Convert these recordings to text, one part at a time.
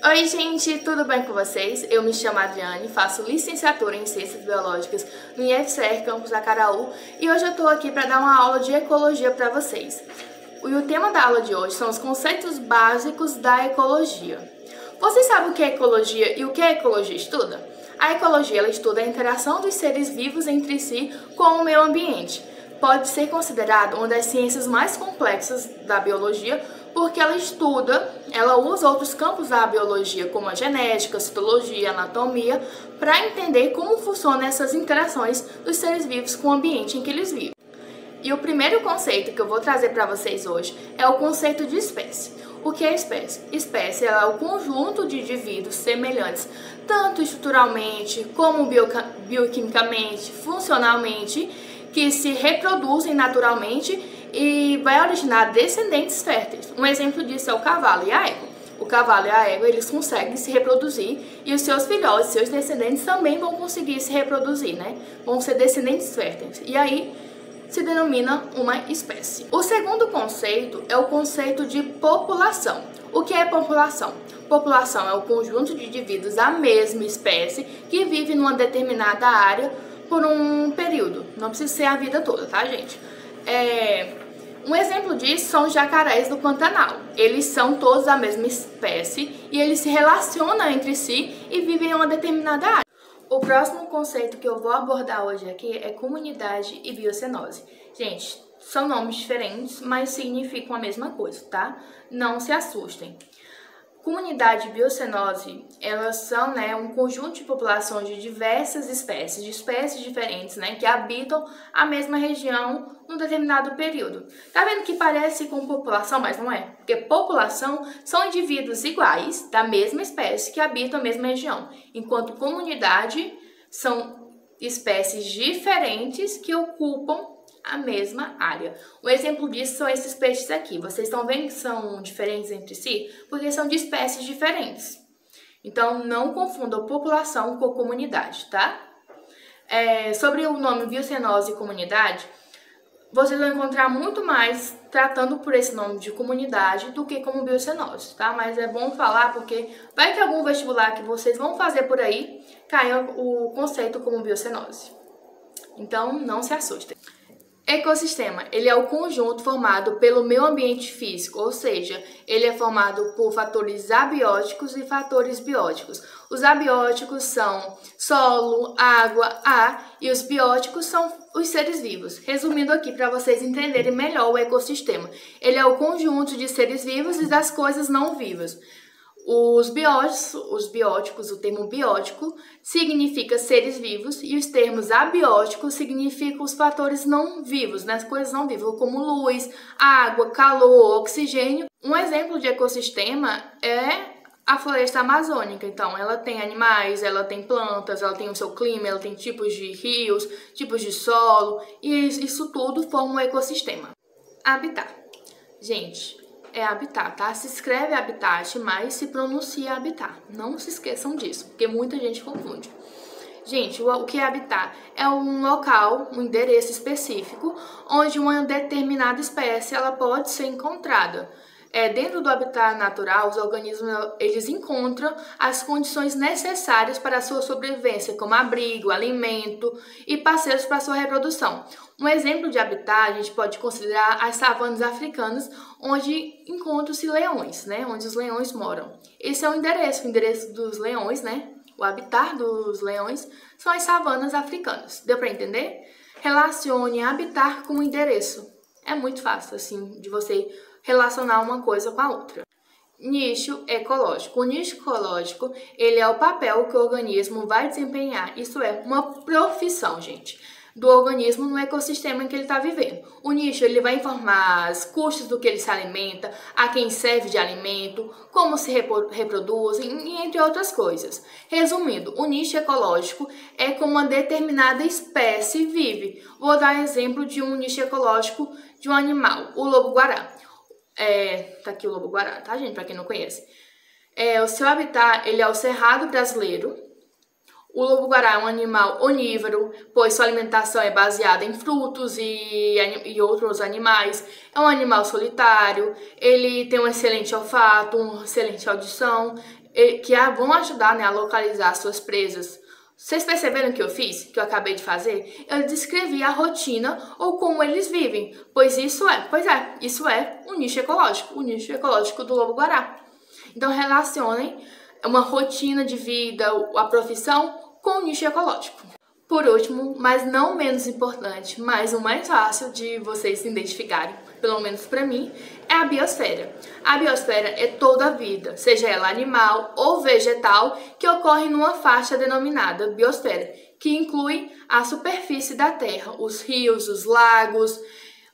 Oi gente, tudo bem com vocês? Eu me chamo Adriane, faço licenciatura em Ciências Biológicas no IFCR Campus Acaraú e hoje eu tô aqui para dar uma aula de ecologia para vocês. E o tema da aula de hoje são os conceitos básicos da ecologia. Vocês sabem o que é ecologia e o que a ecologia estuda? A ecologia ela estuda a interação dos seres vivos entre si com o meio ambiente. Pode ser considerado uma das ciências mais complexas da biologia, porque ela usa outros campos da biologia, como a genética, a citologia, a anatomia, para entender como funcionam essas interações dos seres vivos com o ambiente em que eles vivem. E o primeiro conceito que eu vou trazer para vocês hoje é o conceito de espécie. O que é espécie? Espécie é o conjunto de indivíduos semelhantes, tanto estruturalmente como bioquimicamente, funcionalmente, que se reproduzem naturalmente e vai originar descendentes férteis. Um exemplo disso é o cavalo e a égua. O cavalo e a égua, eles conseguem se reproduzir e os seus filhotes, seus descendentes também vão conseguir se reproduzir, né? Vão ser descendentes férteis. E aí se denomina uma espécie. O segundo conceito é o conceito de população. O que é população? População é o conjunto de indivíduos da mesma espécie que vive numa determinada área por um período. Não precisa ser a vida toda, tá, gente? Um exemplo disso são os jacarés do Pantanal. Eles são todos da mesma espécie e eles se relacionam entre si e vivem em uma determinada área. O próximo conceito que eu vou abordar hoje aqui é comunidade e biocenose. Gente, são nomes diferentes, mas significam a mesma coisa, tá? Não se assustem. Comunidade e biocenose, elas são, um conjunto de populações de diversas espécies, diferentes, que habitam a mesma região num determinado período. Tá vendo que parece com população, mas não é? Porque população são indivíduos iguais, da mesma espécie, que habitam a mesma região, enquanto comunidade são espécies diferentes que ocupam a mesma área. Um exemplo disso são esses peixes aqui. Vocês estão vendo que são diferentes entre si? Porque são de espécies diferentes. Então, não confundam população com comunidade, tá? Sobre o nome biocenose e comunidade, vocês vão encontrar muito mais tratando por esse nome de comunidade do que como biocenose, tá? Mas é bom falar porque vai que algum vestibular que vocês vão fazer por aí caia o conceito como biocenose. Então, não se assustem. Ecossistema, ele é o conjunto formado pelo meio ambiente físico, ou seja, ele é formado por fatores abióticos e fatores bióticos. Os abióticos são solo, água, ar e os bióticos são os seres vivos. Resumindo aqui para vocês entenderem melhor o ecossistema, ele é o conjunto de seres vivos e das coisas não vivas. Os bióticos, o termo biótico significa seres vivos e os termos abióticos significam os fatores não vivos, as coisas não vivas, como luz, água, calor, oxigênio. Um exemplo de ecossistema é a floresta amazônica. Então, ela tem animais, ela tem plantas, ela tem o seu clima, ela tem tipos de rios, tipos de solo e isso tudo forma um ecossistema. Habitat. Gente, é habitat, tá? Se escreve habitat, mas se pronuncia habitat. Não se esqueçam disso, porque muita gente confunde. Gente, o que é habitat? É um local, um endereço específico, onde uma determinada espécie ela pode ser encontrada. Dentro do habitat natural, os organismos eles encontram as condições necessárias para a sua sobrevivência, como abrigo, alimento e parceiros para a sua reprodução. Um exemplo de habitat a gente pode considerar as savanas africanas, onde encontram-se leões, onde os leões moram. Esse é o endereço dos leões, o habitat dos leões são as savanas africanas. Deu para entender? Relacione habitat com endereço. É muito fácil, assim, de você relacionar uma coisa com a outra. Nicho ecológico. O nicho ecológico, ele é o papel que o organismo vai desempenhar. Isso é uma profissão, gente, do organismo no ecossistema em que ele está vivendo. O nicho, ele vai informar os custos do que ele se alimenta, a quem serve de alimento, como se reproduzem e entre outras coisas. Resumindo, o nicho ecológico é como uma determinada espécie vive. Vou dar exemplo de um nicho ecológico de um animal, o lobo-guará. Tá aqui o lobo-guará, tá, gente? Pra quem não conhece. O seu habitat, ele é o Cerrado brasileiro, O lobo-guará é um animal onívoro, pois sua alimentação é baseada em frutos e outros animais. É um animal solitário, ele tem um excelente olfato, uma excelente audição, que vão ajudar, né, a localizar suas presas. Vocês perceberam o que eu fiz? Que eu acabei de fazer? Eu descrevi a rotina ou como eles vivem, pois isso é um nicho ecológico, o nicho ecológico do lobo-guará. Então relacionem uma rotina de vida, a profissão, com o nicho ecológico. Por último, mas não menos importante, mas o mais fácil de vocês se identificarem, pelo menos para mim, é a biosfera. A biosfera é toda a vida, seja ela animal ou vegetal, que ocorre numa faixa denominada biosfera, que inclui a superfície da Terra, os rios, os lagos,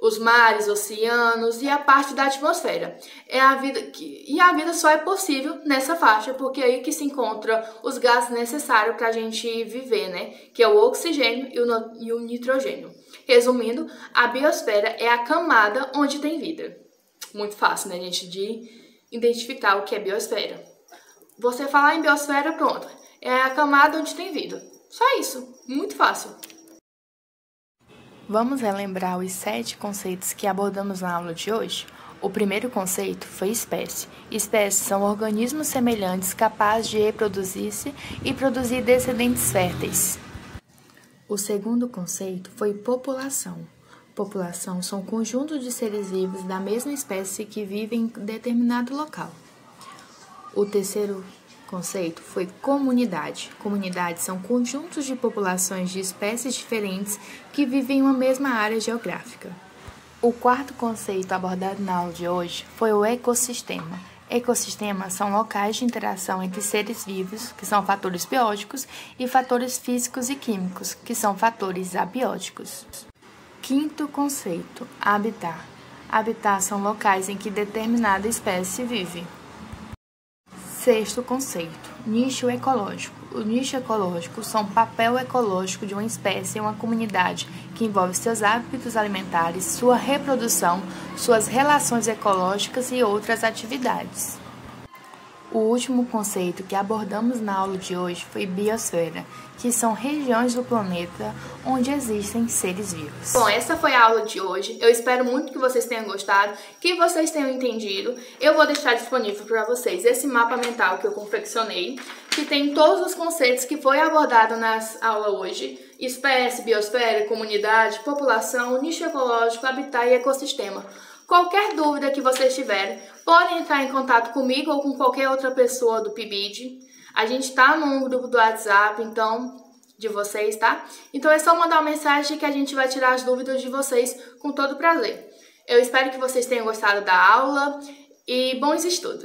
os mares, oceanos e a parte da atmosfera. A vida só é possível nessa faixa, porque é aí que se encontra os gases necessários para a gente viver, né? Que é o oxigênio e o nitrogênio. Resumindo, a biosfera é a camada onde tem vida. Muito fácil, né, gente, de identificar o que é biosfera. Você falar em biosfera, pronto. É a camada onde tem vida. Só isso. Muito fácil. Vamos relembrar os 7 conceitos que abordamos na aula de hoje? O primeiro conceito foi espécie. Espécies são organismos semelhantes capazes de reproduzir-se e produzir descendentes férteis. O segundo conceito foi população. População são conjuntos de seres vivos da mesma espécie que vivem em determinado local. O terceiro conceito foi comunidade. Comunidades são conjuntos de populações de espécies diferentes que vivem em uma mesma área geográfica. O quarto conceito abordado na aula de hoje foi o ecossistema. Ecossistemas são locais de interação entre seres vivos, que são fatores bióticos, e fatores físicos e químicos, que são fatores abióticos. Quinto conceito, habitat. Habitat são locais em que determinada espécie vive. Sexto conceito, nicho ecológico. O nicho ecológico são o papel ecológico de uma espécie em uma comunidade que envolve seus hábitos alimentares, sua reprodução, suas relações ecológicas e outras atividades. O último conceito que abordamos na aula de hoje foi biosfera, que são regiões do planeta onde existem seres vivos. Bom, essa foi a aula de hoje. Eu espero muito que vocês tenham gostado, que vocês tenham entendido. Eu vou deixar disponível para vocês esse mapa mental que eu confeccionei, que tem todos os conceitos que foi abordado na aula hoje: espécie, biosfera, comunidade, população, nicho ecológico, habitat e ecossistema. Qualquer dúvida que vocês tiverem, podem entrar em contato comigo ou com qualquer outra pessoa do PIBID. A gente tá num grupo do WhatsApp, então, de vocês, tá? Então é só mandar uma mensagem que a gente vai tirar as dúvidas de vocês com todo prazer. Eu espero que vocês tenham gostado da aula e bons estudos!